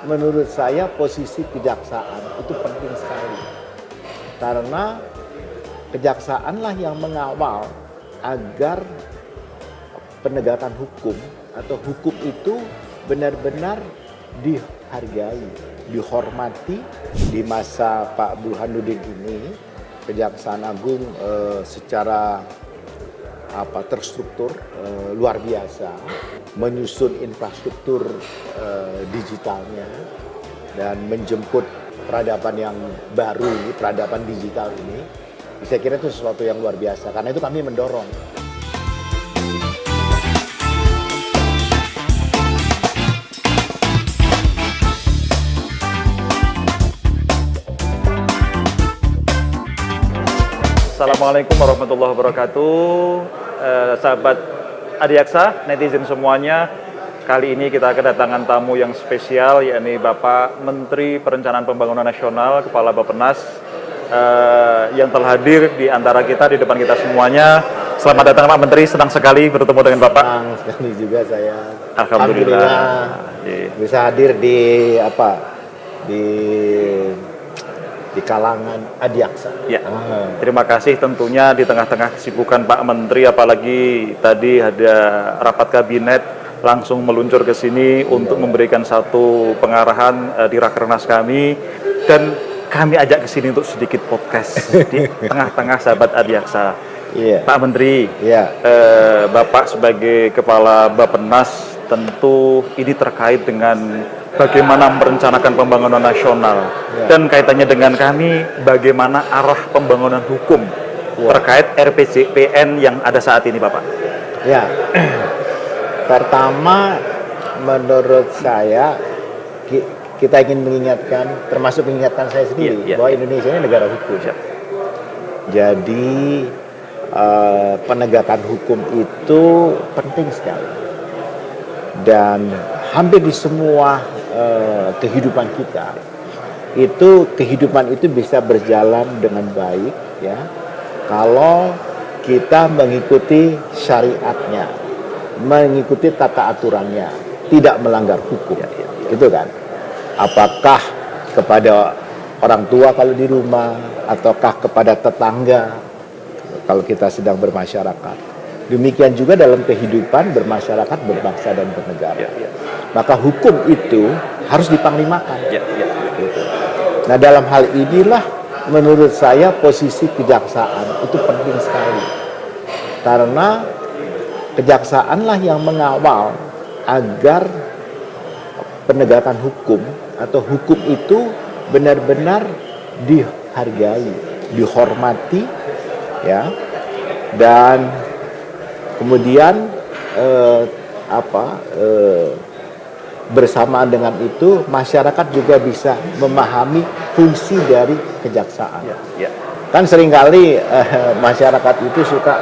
menurut saya posisi kejaksaan itu penting sekali. Karena kejaksaanlah yang mengawal agar penegakan hukum atau hukum itu benar-benar dihargai, dihormati. Di masa Pak Burhanuddin ini, Kejaksaan Agung secara terstruktur luar biasa, menyusun infrastruktur digitalnya dan menjemput peradaban yang baru ini, peradaban digital ini. Saya kira itu sesuatu yang luar biasa, karena itu kami mendorong. Assalamualaikum warahmatullahi wabarakatuh. Sahabat Adiaksa, netizen semuanya, kali ini kita kedatangan tamu yang spesial, yakni Bapak Menteri Perencanaan Pembangunan Nasional, Kepala Bappenas, yang telah hadir di antara kita, di depan kita semuanya. Selamat datang Pak Menteri, senang sekali bertemu dengan Bapak. Senang sekali juga saya. Alhamdulillah. Bisa hadir di di kalangan Adiaksa. Ya. Terima kasih tentunya di tengah-tengah kesibukan Pak Menteri, apalagi tadi ada rapat kabinet langsung meluncur ke sini untuk memberikan satu pengarahan di Rakernas kami, dan kami ajak ke sini untuk sedikit podcast di tengah-tengah sahabat Adiaksa. Iya. Pak Menteri, iya. Bapak sebagai Kepala Bappenas, tentu ini terkait dengan bagaimana merencanakan pembangunan nasional, dan kaitannya dengan kami, bagaimana arah pembangunan hukum terkait RPJPN yang ada saat ini, Bapak. Ya, pertama menurut saya kita ingin mengingatkan, termasuk mengingatkan saya sendiri, bahwa Indonesia ini negara hukum. Jadi penegakan hukum itu penting sekali, dan hampir di semua kehidupan kita kehidupan itu bisa berjalan dengan baik, ya, kalau kita mengikuti syariatnya, mengikuti tata aturannya, tidak melanggar hukum, gitu kan? Apakah kepada orang tua kalau di rumah, ataukah kepada tetangga kalau kita sedang bermasyarakat. Demikian juga dalam kehidupan bermasyarakat, berbangsa dan bernegara. Maka hukum itu harus dipanglimakan. Gitu. Nah, dalam hal inilah menurut saya posisi kejaksaan itu penting sekali. Karena kejaksaanlah yang mengawal agar penegakan hukum atau hukum itu benar-benar dihargai, dihormati, ya, dan kemudian bersamaan dengan itu masyarakat juga bisa memahami fungsi dari kejaksaan. Kan seringkali masyarakat itu suka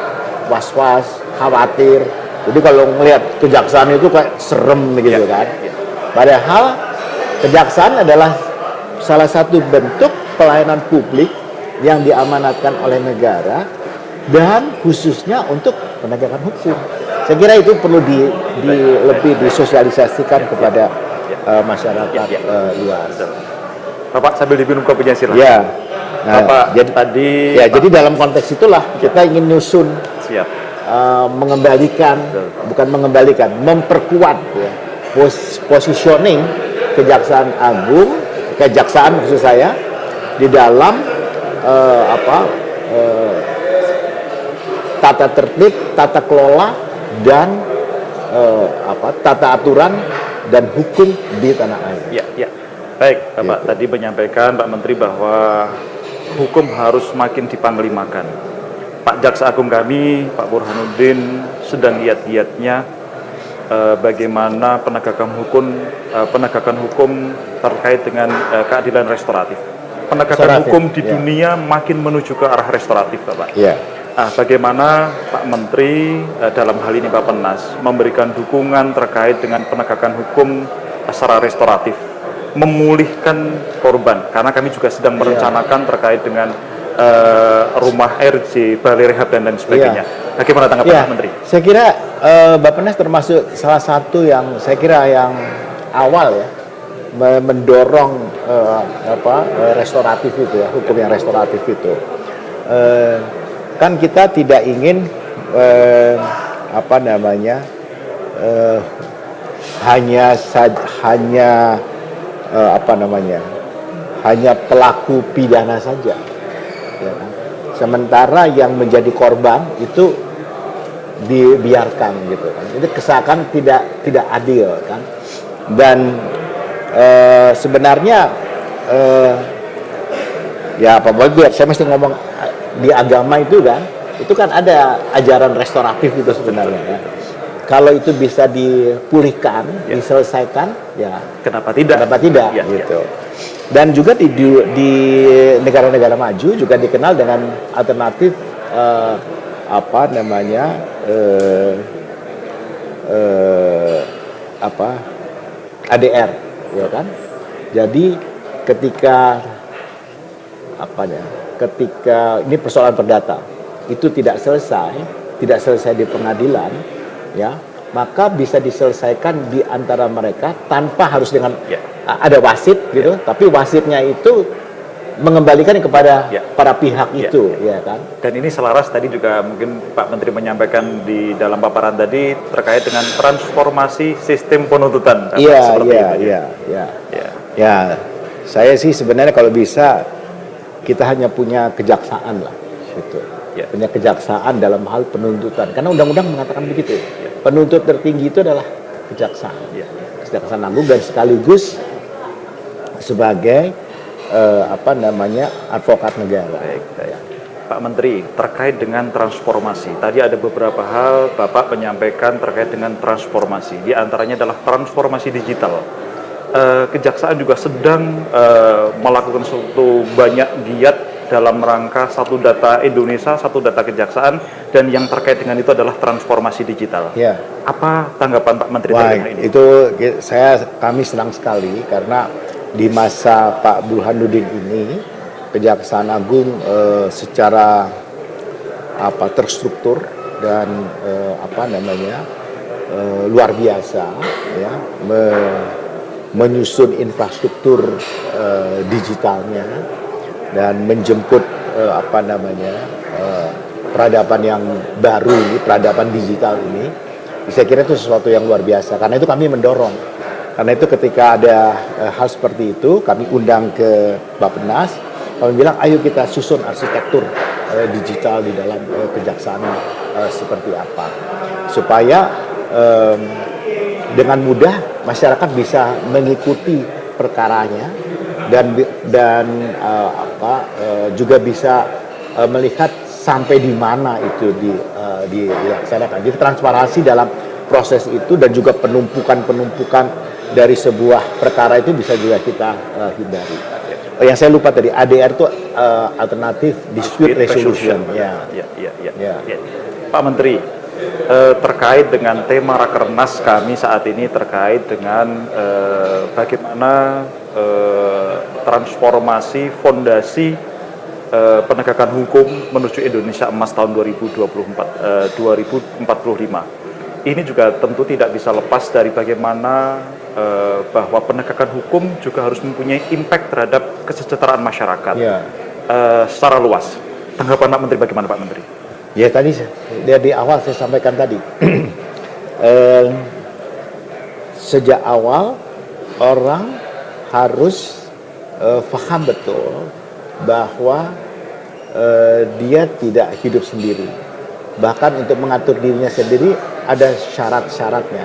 was-was, khawatir. Jadi kalau melihat kejaksaan itu kayak serem gitu kan. Padahal kejaksaan adalah salah satu bentuk pelayanan publik yang diamanatkan oleh negara, dan khususnya untuk penegakan hukum. Saya kira itu perlu lebih disosialisasikan kepada masyarakat luas. Bapak sambil diminum kopinya silahkan. Ya. Nah, Bapak jadi dalam konteks itulah kita ingin nyusun, memperkuat, ya, positioning kejaksaan khusus saya di dalam tata tertib, tata kelola, dan tata aturan dan hukum di tanah air. Baik, Bapak tadi menyampaikan, Pak Menteri, bahwa hukum harus makin dipanglimakan. Pak Jaksa Agung kami, Pak Burhanuddin, sedang giat-giatnya bagaimana penegakan hukum terkait dengan keadilan restoratif. Penegakan hukum di dunia makin menuju ke arah restoratif, Bapak. Bagaimana Pak Menteri dalam hal ini Bappenas memberikan dukungan terkait dengan penegakan hukum secara restoratif, memulihkan korban, karena kami juga sedang merencanakan terkait dengan rumah RJ, balai rehab, dan lain sebagainya. Bagaimana tanggapan Pak Menteri? Saya kira Bappenas termasuk salah satu yang saya kira yang awal, ya, mendorong restoratif itu ya, hukum yang restoratif itu. Kan kita tidak ingin hanya pelaku pidana saja, ya kan? Sementara yang menjadi korban itu dibiarkan gitu kan. Itu keseakan tidak adil kan. Dan sebenarnya ya apa boleh saya mesti ngomong di agama itu kan ada ajaran restoratif itu sebenarnya ya. Kalau itu bisa dipulihkan, diselesaikan, ya kenapa tidak? Ya, gitu. Dan juga di negara-negara maju juga dikenal dengan alternatif ADR, ya kan? Jadi ketika ini persoalan perdata itu tidak selesai di pengadilan, ya, maka bisa diselesaikan di antara mereka tanpa harus dengan ada wasit gitu, tapi wasitnya itu mengembalikan kepada para pihak itu, ya kan. Dan ini selaras tadi juga mungkin Pak Menteri menyampaikan di dalam paparan tadi terkait dengan transformasi sistem penuntutan. Ya, saya sih sebenarnya kalau bisa kita hanya punya kejaksaan lah, gitu. Punya kejaksaan dalam hal penuntutan, karena undang-undang mengatakan begitu. Penuntut tertinggi itu adalah kejaksaan, kejaksaan agung, dan sekaligus sebagai advokat negara. Baik. Pak Menteri, terkait dengan transformasi, tadi ada beberapa hal Bapak menyampaikan terkait dengan transformasi. Di antaranya adalah transformasi digital. Kejaksaan juga sedang melakukan suatu banyak giat dalam rangka satu data Indonesia, satu data kejaksaan, dan yang terkait dengan itu adalah transformasi digital. Ya. Apa tanggapan Pak Menteri terkait ini? Itu kami senang sekali karena di masa Pak Burhanuddin ini Kejaksaan Agung secara terstruktur dan luar biasa, ya, menyusun infrastruktur digitalnya dan menjemput peradaban yang baru ini, peradaban digital ini. Saya kira itu sesuatu yang luar biasa. Karena itu kami mendorong. Karena itu ketika ada hal seperti itu, kami undang ke Bappenas, kami bilang ayo kita susun arsitektur digital di dalam kejaksaan seperti apa, supaya dengan mudah masyarakat bisa mengikuti perkaranya dan juga bisa melihat sampai di mana itu dilaksanakan. Jadi transparansi dalam proses itu dan juga penumpukan dari sebuah perkara itu bisa juga kita hindari. Yang saya lupa tadi, ADR itu alternatif dispute resolution. Ya. Pak Menteri, terkait dengan tema Rakernas kami saat ini terkait dengan bagaimana transformasi fondasi penegakan hukum menuju Indonesia Emas tahun 2045. Ini juga tentu tidak bisa lepas dari bagaimana bahwa penegakan hukum juga harus mempunyai impact terhadap kesejahteraan masyarakat secara luas. Tanggapan Pak Menteri bagaimana, Pak Menteri? Ya, tadi di awal saya sampaikan tadi, sejak awal orang harus paham betul bahwa dia tidak hidup sendiri. Bahkan untuk mengatur dirinya sendiri ada syarat-syaratnya,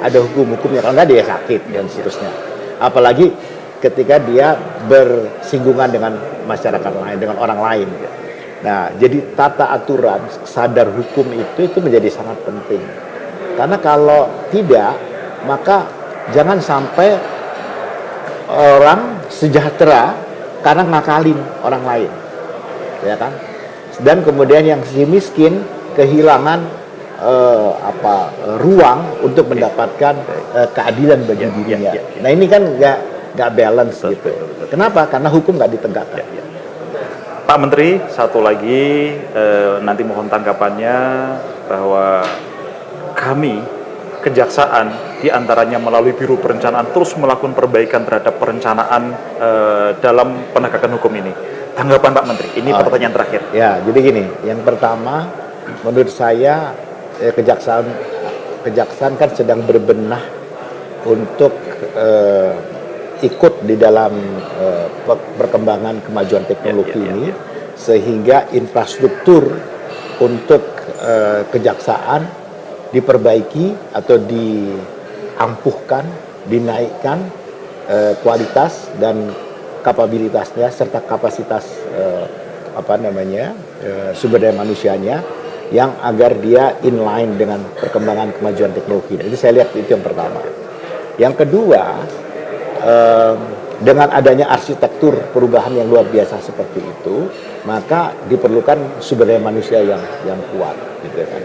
ada hukum-hukumnya. Kalau nggak dia sakit dan seterusnya. Apalagi ketika dia bersinggungan dengan masyarakat lain, dengan orang lain. Nah, jadi tata aturan, sadar hukum itu menjadi sangat penting. Karena kalau tidak, maka jangan sampai orang sejahtera karena ngakalin orang lain, ya kan? Dan kemudian yang si miskin kehilangan ruang untuk mendapatkan keadilan bagi dirinya. Nah, ini kan nggak balance gitu. Kenapa? Karena hukum nggak ditegakkan. Pak Menteri, satu lagi nanti mohon tanggapannya bahwa kami kejaksaan di antaranya melalui Biro Perencanaan terus melakukan perbaikan terhadap perencanaan dalam penegakan hukum ini. Tanggapan Pak Menteri, ini pertanyaan terakhir. Ya, jadi gini, yang pertama menurut saya kejaksaan kan sedang berbenah untuk ikut di dalam perkembangan kemajuan teknologi ini, sehingga infrastruktur untuk kejaksaan diperbaiki atau diampuhkan, dinaikkan kualitas dan kapabilitasnya serta kapasitas sumber daya manusianya, yang agar dia inline dengan perkembangan kemajuan teknologi. Jadi saya lihat itu yang pertama. Yang kedua, dengan adanya arsitektur perubahan yang luar biasa seperti itu, maka diperlukan sumber daya manusia yang kuat, gitu kan.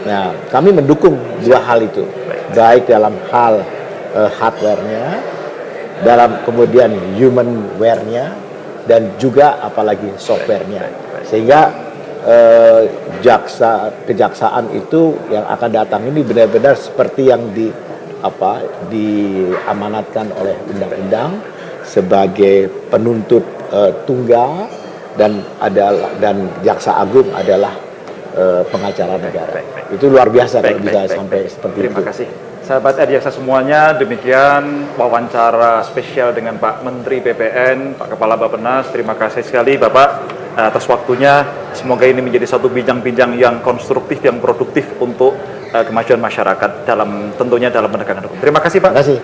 Nah, kami mendukung dua hal itu, baik dalam hal hardware-nya, dalam kemudian humanware-nya, dan juga apalagi software-nya, sehingga kejaksaan itu yang akan datang ini benar-benar seperti yang diamanatkan oleh undang-undang sebagai penuntut tunggal, dan jaksa agung adalah pengacara negara. Itu luar biasa kalau bisa sampai seperti itu. Terima kasih. Sahabat Adiaksa semuanya, demikian wawancara spesial dengan Pak Menteri PPN, Pak Kepala Bappenas. Terima kasih sekali Bapak atas waktunya. Semoga ini menjadi satu bincang-bincang yang konstruktif, yang produktif untuk kemajuan masyarakat tentunya dalam penegakan hukum. Terima kasih Pak. Terima kasih.